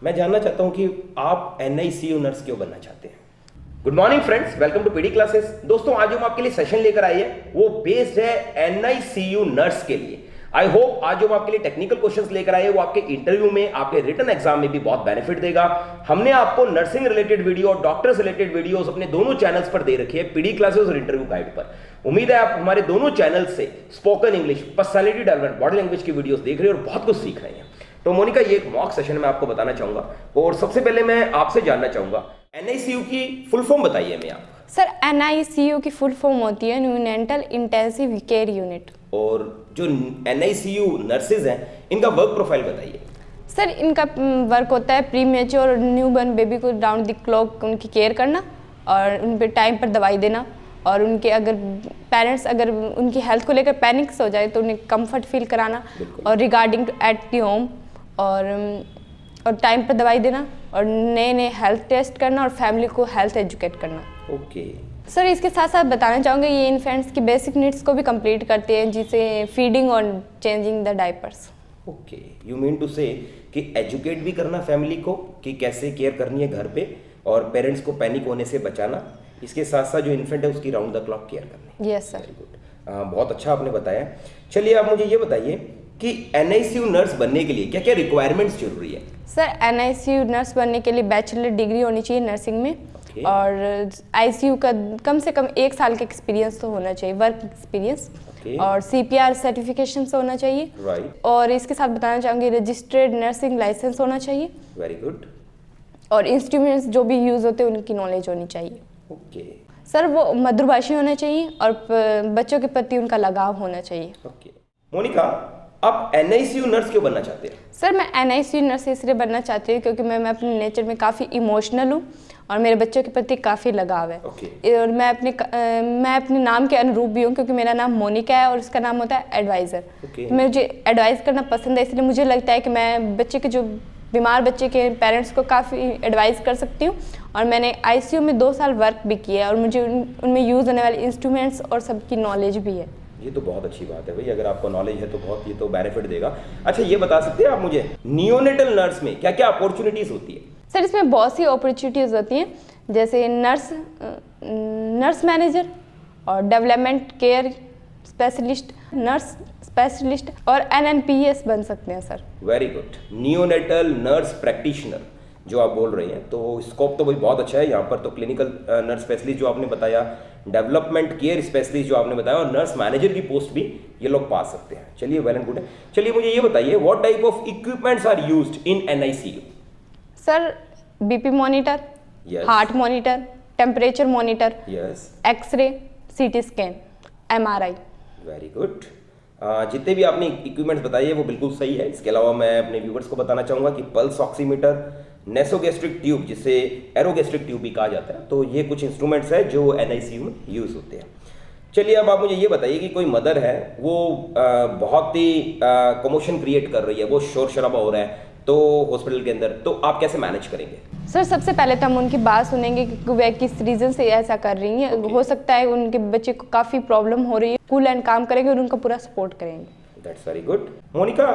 मैं जानना चाहता हूं कि आप NICU नर्स क्यों बनना चाहते हैं। Good morning friends, welcome to PD classes. दोस्तों, आज हम आपके लिए सेशन लेकर आए हैं, वो बेस्ड है NICU नर्स के लिए। आई होप आज जो हम आपके लिए टेक्निकल क्वेश्चंस लेकर आए हैं वो आपके इंटरव्यू में, आपके रिटन एग्जाम में भी बहुत बेनिफिट देगा। हमने आपको नर्सिंग रिलेटेड वीडियो और डॉक्टर्स रिलेटेड वीडियोस अपने दोनों चैनल्स पर दे रखी है, पीडी क्लासेस और इंटरव्यू गाइड पर। उम्मीद है आप हमारे दोनों चैनल से spoken English, personality development, body language की वीडियोस देख रहे हैं और बहुत कुछ सीख रहे हैं। तो मोनिका, ये एक मॉक सेशन में आपको बताना चाहूंगा और सबसे पहले मैं आपसे जानना चाहूंगा NICU की फुल फॉर्म बताइए हमें आप। सर, NICU की फुल फॉर्म होती है न्यूनेंटल इंटेंसिव केयर यूनिट। और जो NICU नर्सेज हैं इनका वर्क प्रोफाइल बताइए। सर, इनका वर्क होता है प्री मेच्योर और न्यूबॉर्न बेबी को राउंड द क्लॉक उनकी केयर करना और उन पर टाइम पर दवाई देना, और उनके अगर पेरेंट्स अगर उनकी हेल्थ को लेकर पैनिक्स हो जाए तो उन्हें कंफर्ट फील कराना, और रिगार्डिंग एट दी होम और टाइम पर दवाई देना, और नए नए हेल्थ टेस्ट करना, और फैमिली को हेल्थ एजुकेट करना। ओके सर, इसके साथ साथ बताना चाहूँगी ये इन्फेंट्स की बेसिक नीड्स को भी कंप्लीट करते हैं, जिसे फीडिंग और changing the diapers. Okay, you mean to say कि एजुकेट भी करना फैमिली को कि कैसे केयर करनी है घर पे, और पेरेंट्स को पैनिक होने से बचाना, इसके साथ साथ जो इन्फेंट है उसकी राउंड द क्लॉक केयर करनी। Yes sir. वेरी गुड, बहुत अच्छा आपने बताया। चलिए आप मुझे ये बताइए कि NICU नर्स बनने के लिए क्या क्या रिक्वायरमेंट्स जरूरी है। सर, NICU नर्स बनने के लिए बैचलर डिग्री होनी चाहिए नर्सिंग में, और ICU का कम से कम 1 साल का एक्सपीरियंस तो होना चाहिए, वर्क एक्सपीरियंस, और CPR सर्टिफिकेशन से होना चाहिए। राइट। और इसके साथ बताना चाहूँगी रजिस्टर्ड नर्सिंग लाइसेंस होना चाहिए। Very good. और इंस्ट्रूमेंट्स जो भी यूज़ होते हैं उनकी नॉलेज होनी चाहिए। ओके सर, वो मधुभाषी होना चाहिए और बच्चों के प्रति उनका लगाव होना चाहिए। ओके। मोनिका, आप NICU नर्स क्यों बनना चाहते हैं। सर, मैं NICU नर्स इसलिए बनना चाहती हूँ क्योंकि मैं अपने नेचर में काफ़ी इमोशनल हूँ और मेरे बच्चों के प्रति काफ़ी लगाव है। और मैं अपने नाम के अनुरूप भी हूँ क्योंकि मेरा नाम मोनिका है और उसका नाम होता है एडवाइज़र। मुझे एडवाइस करना पसंद है, इसलिए मुझे लगता है कि मैं बच्चे के जो बीमार बच्चे के पेरेंट्स को काफ़ी एडवाइस कर सकती हूँ। और मैंने ICU में 2 साल वर्क भी किया है और मुझे उनमें यूज़ होने वाले इंस्ट्रूमेंट्स और सबकी नॉलेज भी है। ये तो बहुत अच्छी बात है भाई, अगर आपको नॉलेज है तो बहुत, ये तो बेनिफिट देगा। अच्छा, ये बता सकते हैं आप मुझे नियोनेटल नर्स में क्या क्या अपॉर्चुनिटीज होती है। सर, इसमें बहुत सी अपॉर्चुनिटीज़ होती हैं, जैसे नर्स मैनेजर और development care specialist, nurse specialist और NNPS बन सकते हैं sir. Very good. Neonatal nurse practitioner जो आप बोल रही हैं, तो स्कोप तो भाई बहुत अच्छा है यहाँ पर। तो क्लिनिकल नर्स स्पेशलिस्ट जो आपने बताया, डेवलपमेंट केयर स्पेशलिस्ट जो आपने बताया, और नर्स मैनेजर की पोस्ट भी ये लोग पा सकते हैं। चलिए, वेल एंड गुड है। चलिए मुझे ये बताइए, what type of equipments are used in NICU। Sir, BP monitor, heart monitor, temperature monitor, x ray, CT scan, MRI। Very good. जितने भी आपने इक्विपमेंट्स बताइए वो बिल्कुल सही है। इसके अलावा मैं अपने व्यूवर्स को बताना चाहूँगा कि पल्स ऑक्सीमीटर, नेसोगैस्ट्रिक ट्यूब जिसे एरोगैस्ट्रिक ट्यूब भी कहा जाता है, तो ये कुछ इंस्ट्रूमेंट्स हैं जो NICU में यूज़ होते हैं। चलिए, अब आप मुझे ये बताइए कि कोई मदर है, वो बहुत ही कमोशन क्रिएट कर रही है, वो शोर शराबा हो रहा है तो हॉस्पिटल के अंदर, तो आप कैसे मैनेज करेंगे। सर, सबसे पहले तो हम उनकी बात सुनेंगे कि वह किस रीज़न से ऐसा कर रही हैं। हो सकता है उनके बच्चे को काफ़ी प्रॉब्लम हो रही है, कूल एंड काम करेंगे और उनका पूरा सपोर्ट करेंगे। That's very good. Monica,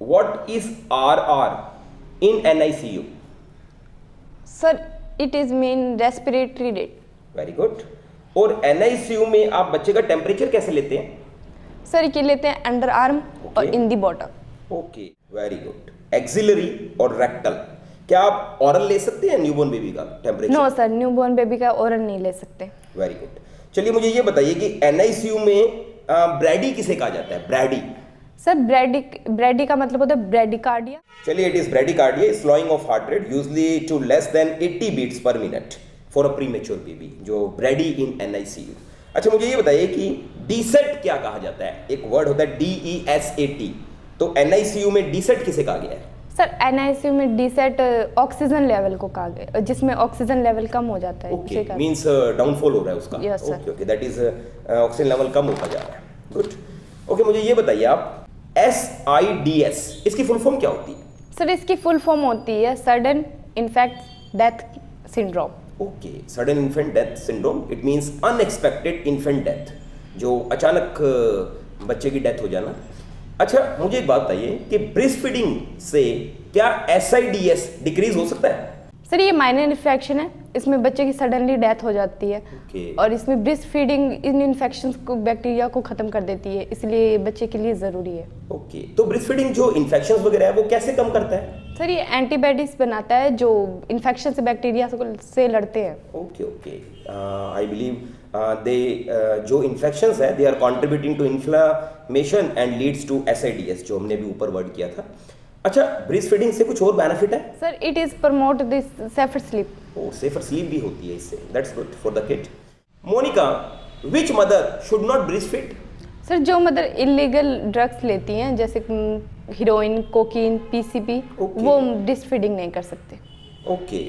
what is RR in NICU। Sir, it is mean respiratory rate. Very good. और NICU में आप बच्चे का टेम्परेचर कैसे लेते हैं। सर, ये लेते हैं अंडर आर्म और in the bottom. Okay, very good. Axillary और रेक्टल, क्या आप ओरल ले सकते हैं न्यूबॉर्न बेबी का temperature. No sir, newborn baby का ओरल नहीं ले सकते। Very good. चलिए मुझे ये बताइए कि NICU में ब्रैडी किसे कहा जाता है। ब्रैडी। सर, ब्रैडी का मतलब होता है ब्रैडिकार्डिया। चलिए, it is bradycardia, slowing of heart rate usually to less than 80 beats per minute for a premature baby, जो ब्रैडी इन NICU। अच्छा, मुझे ये बताइए कि DSET क्या कहा जाता है। एक वर्ड होता है DESAT, तो NICU में DSET किसे कहा गया है। सर, NICU में DSET ऑक्सीजन लेवल को कहा गया, जिसमें ऑक्सीजन लेवल कम हो जाता है। ओके, मींस डाउनफॉल हो रहा है उसका। Yes sir. Okay, that is oxygen level कम होता जा रहा है। गुड। ओके, मुझे ये बताइए आप, SIDS इसकी फुल फॉर्म क्या होती है। सर, इसकी फुल फॉर्म होती है sudden infect death syndrome. Okay, sudden infant death syndrome, it means unexpected infant death, जो अचानक बच्चे की डेथ हो जाना। अच्छा, मुझे एक बात बताइए कि ब्रेस्ट फीडिंग से क्या SIDS डिक्रीज हो सकता है? सर ये माइनर इन्फेक्शन है, इसमें बच्चे की सडनली डेथ हो जाती है। और इसमें ब्रेस्ट फीडिंग इन इन्फेक्शंस को, बैक्टीरिया को खत्म कर देती है, इसलिए बच्चे के लिए जरूरी है। तो ब्रेस्ट फीडिंग जो इन्फेक्शंस वगैरह है वो कैसे कम करता है? सर ये एंटीबॉडीज बनाता है जो इन्फेक्शन से, बैक्टीरिया से लड़ते हैं। ओके आई बिलीव दे जो इन्फेक्शंस है they are contributing to inflammation and leads to SIDS, जो हमने भी ऊपर वर्ड किया था। अच्छा, ब्रेस्ट फीडिंग से कुछ और बेनिफिट है? Sir it is promote this safer sleep. Safer sleep भी होती है इससे, that's good for the kid. Monica, which mother should not breast feed? Sir जो मदर इलीगल ड्रग्स लेती हैं, जैसे हीरोइन, कोकीन, PCP, वो ब्रेस्ट फीडिंग नहीं कर सकते।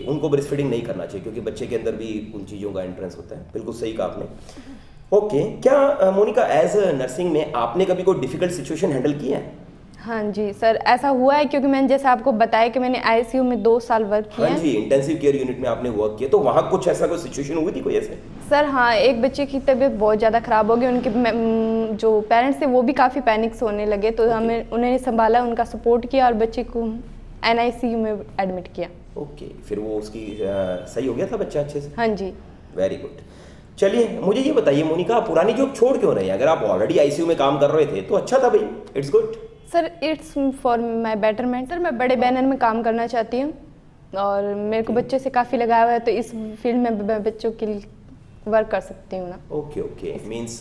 उनको ब्रेस्ट फीडिंग नहीं करना चाहिए क्योंकि बच्चे के अंदर भी उन चीज़ों का एंट्रेंस होता है। बिल्कुल सही कहा आपने। क्या मोनिका एज नर्सिंग में आपने कभी कोई डिफिकल्ट सिचुएशन हैंडल किया है? हाँ जी सर, ऐसा हुआ है क्योंकि मैंने जैसे आपको बताया कि मैंने ICU में 2 साल वर्क किया। हाँ जी, इंटेंसिव केयर यूनिट में आपने वर्क किया, तो वहाँ कुछ ऐसा कोई सिचुएशन हुई थी कोई ऐसे? सर हाँ, एक बच्चे की तबीयत बहुत ज़्यादा ख़राब हो गई, उनके जो पेरेंट्स थे वो भी काफ़ी पैनिक्स होने लगे, तो हमें उन्हें संभाला, उनका सपोर्ट किया और बच्चे को NICU में एडमिट किया। फिर वो उसकी सही हो गया था बच्चा अच्छे से? हाँ जी। Very good. चलिए मुझे ये बताइए मोनिका, आप पुरानी जॉब छोड़ क्यों रहे हैं? अगर आप ऑलरेडी ICU में काम कर रहे थे तो अच्छा था भाई, it's good. Sir it's for my betterment. Sir मैं बड़े बैनर में काम करना चाहती हूँ और मेरे को बच्चे से काफ़ी लगाव है, तो इस फील्ड में मैं बच्चों के लिए वर्क कर सकती हूँ ना। ओके मीन्स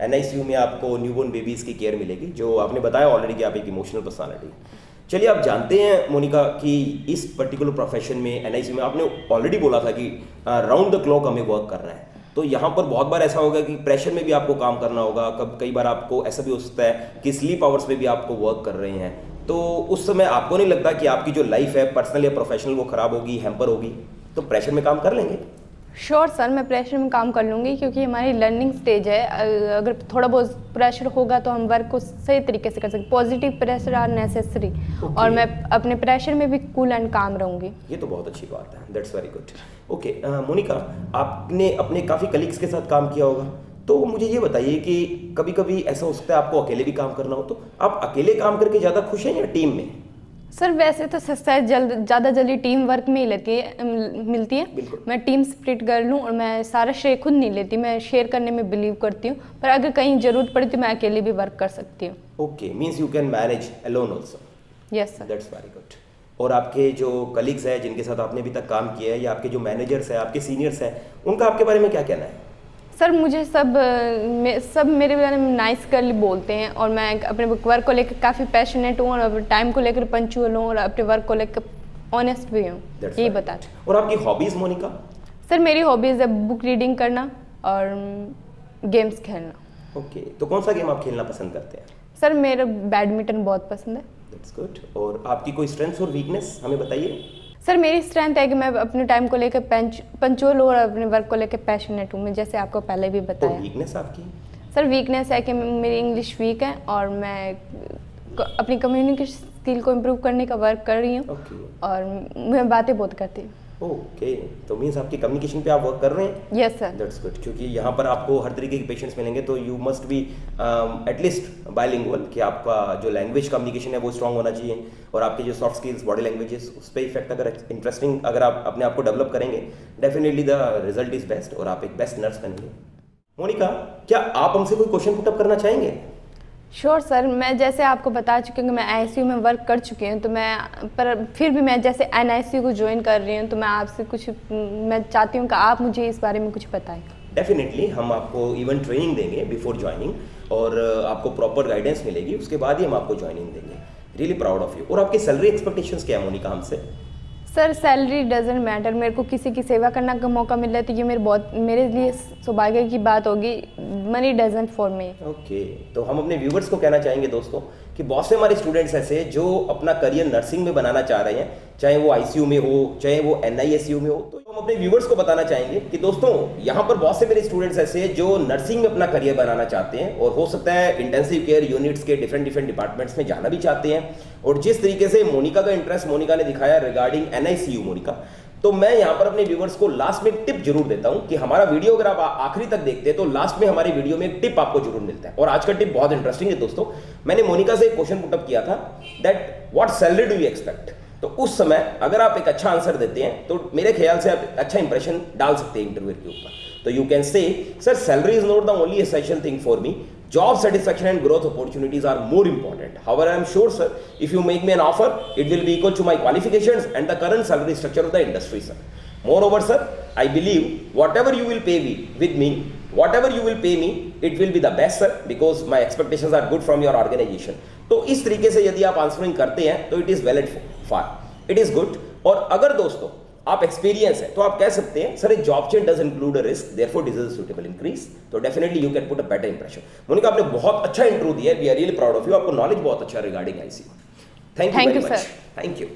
NICU में आपको न्यूबॉर्न बेबीज़ की केयर मिलेगी, जो आपने बताया ऑलरेडी कि आप एक इमोशनल पर्सनालिटी। चलिए, आप जानते हैं मोनिका कि इस पर्टिकुलर प्रोफेशन में NICU में आपने ऑलरेडी बोला था कि राउंड द क्लॉक हमें वर्क करना है, तो यहाँ पर बहुत बार ऐसा होगा कि प्रेशर में भी आपको काम करना होगा, कई बार आपको ऐसा भी हो सकता है कि स्लीप आवर्स में भी आपको वर्क कर रहे हैं, तो उस समय आपको नहीं लगता कि आपकी जो लाइफ है पर्सनल या प्रोफेशनल वो खराब होगी, हैम्पर होगी? तो प्रेशर में काम कर लेंगे? श्योर सर, मैं प्रेशर में काम कर लूँगी क्योंकि हमारी लर्निंग स्टेज है। अगर थोड़ा बहुत प्रेशर होगा तो हम वर्क को सही तरीके से कर सकते। पॉजिटिव प्रेशर आर नेसेसरी, और मैं अपने प्रेशर में भी कूल एंड काम रहूँगी। ये तो बहुत अच्छी बात है, दैट्स वेरी गुड। मोनिका, आपने अपने काफ़ी कलीग्स के साथ काम किया होगा, तो मुझे ये बताइए कि कभी कभी ऐसा हो सकता है आपको अकेले भी काम करना हो, तो आप अकेले काम करके ज़्यादा खुश हैं या टीम में? सर वैसे तो सक्सेस ज़्यादा जल्दी टीम वर्क में ही मिलती है। मैं टीम स्पिरिट गर्ल हूँ और मैं सारा श्रेय खुद नहीं लेती, मैं शेयर करने में बिलीव करती हूँ, पर अगर कहीं ज़रूरत पड़ी तो मैं अकेले भी वर्क कर सकती हूँ। Means you can manage alone also? Yes sir. That's very good. और आपके जो कलीग्स हैं जिनके साथ आपने अभी तक काम किया है, या आपके जो मैनेजर्स हैं, आपके सीनियर्स हैं, उनका आपके बारे में क्या कहना है? सर मुझे सब मेरे बारे में नाइस गर्ली बोलते हैं, और मैं अपने वर्क को लेकर काफ़ी पैशनेट हूँ, और टाइम को लेकर पंचुअल हूँ, और अपने वर्क को लेकर ऑनेस्ट भी हूँ, यही बता। और आपकी हॉबीज़ मोनिका? सर मेरी हॉबीज़ है बुक रीडिंग करना और गेम्स खेलना। तो कौन सा गेम आप खेलना पसंद करते हैं? सर मेरा बैडमिंटन बहुत पसंद है। That's good. और आपकी कोई स्ट्रेंथ और वीकनेस हमें बताइए। सर मेरी स्ट्रेंथ है कि मैं अपने टाइम को लेकर पंचुअल और अपने वर्क को लेकर पैशनेट हूँ, मैं जैसे आपको पहले भी बताया। तो वीकनेस आपकी? सर वीकनेस है कि मेरी इंग्लिश वीक है और मैं अपनी कम्युनिकेशन स्किल को इम्प्रूव करने का वर्क कर रही हूँ, और मैं बातें बहुत करती हूँ। तो मीन्स आपकी कम्युनिकेशन पे आप वर्क कर रहे हैं? Yes sir. दैट्स गुड, क्योंकि यहाँ पर आपको हर तरीके के पेशेंट्स मिलेंगे, तो you must be at least bilingual, कि आपका जो लैंग्वेज कम्युनिकेशन है वो स्ट्रांग होना चाहिए, और आपकी जो सॉफ्ट स्किल्स, बॉडी लैंग्वेजेस, उस पर इफेक्ट अगर इंटरेस्टिंग अगर आप अपने आप को डेवलप करेंगे, definitely the result is best, और आप एक बेस्ट नर्स बनेंगे। मोनिका, क्या आप हमसे कोई क्वेश्चन पुटअप करना चाहेंगे? श्योर सर, मैं जैसे आपको बता चुकी हूँ कि मैं ICU में वर्क कर चुकी हूँ, तो पर फिर भी मैं जैसे NICU को ज्वाइन कर रही हूँ, तो मैं आपसे मैं चाहती हूँ कि आप मुझे इस बारे में कुछ बताएं। डेफिनेटली हम आपको इवन ट्रेनिंग देंगे बिफोर ज्वाइनिंग, और आपको प्रॉपर गाइडेंस मिलेगी, उसके बाद ही हम आपको ज्वाइनिंग देंगे। Really proud of you. और आपकी सैलरी एक्सपेक्टेशंस क्या है मोनिका हमसे? सर सैलरी डजेंट मैटर, मेरे को किसी की सेवा करने का मौका मिल रहा है तो ये मेरे लिए सौभाग्य की बात होगी। Money doesn't for me. तो हम अपने व्यूवर्स को कहना चाहेंगे दोस्तों कि बहुत से हमारे स्टूडेंट्स ऐसे जो अपना करियर नर्सिंग में बनाना चाह रहे हैं, चाहे वो ICU में हो, चाहे वो NICU में हो, तो हम अपने व्यूवर्स को बताना चाहेंगे कि दोस्तों यहाँ पर बहुत से मेरे स्टूडेंट्स ऐसे जो नर्सिंग में अपना करियर बनाना चाहते हैं, और हो सकता है इंटेंसिव केयर यूनिट्स के डिफरेंट डिपार्टमेंट्स में जाना भी चाहते हैं, और जिस तरीके से मोनिका का इंटरेस्ट मोनिका ने दिखाया रिगार्डिंग NICU मोनिका, तो मैं यहाँ पर अपने व्यूवर्स को लास्ट में एक टिप जरूर देता हूँ कि हमारा वीडियो अगर आप आखिरी तक देखते हैं तो लास्ट में हमारे वीडियो में एक टिप आपको जरूर मिलता है। और आज का टिप बहुत इंटरेस्टिंग है दोस्तों। मैंने मोनिका से एक क्वेश्चन पुटअप किया था that what salary do you expect, तो उस समय अगर आप एक अच्छा आंसर देते हैं तो मेरे ख्याल से आप अच्छा इंप्रेशन डाल सकते हैं इंटरव्यू के ऊपर. तो you can say sir salary is not the only essential thing for me. Job satisfaction and growth opportunities are more important. However, I am sure, sir, if you make me an offer, it will be equal to my qualifications and the current salary structure of the industry, sir. Moreover, sir, I believe whatever you will pay me, whatever you will pay me, it will be the best, sir, because my expectations are good from your organization. तो इस तरीके से यदि आप answering करते हैं तो it is valid for, it is good. और अगर दोस्तों आप एक्सपीरियंस है तो आप कह सकते हैं sir job change does include a risk, therefore this is a suitable increase. तो definitely you can put a better impression. Monica आपने बहुत अच्छा इंटरव्यू दिया है, we are really proud of you. आपको नॉलेज बहुत अच्छा regarding ICU. Thank you very much. Thank you.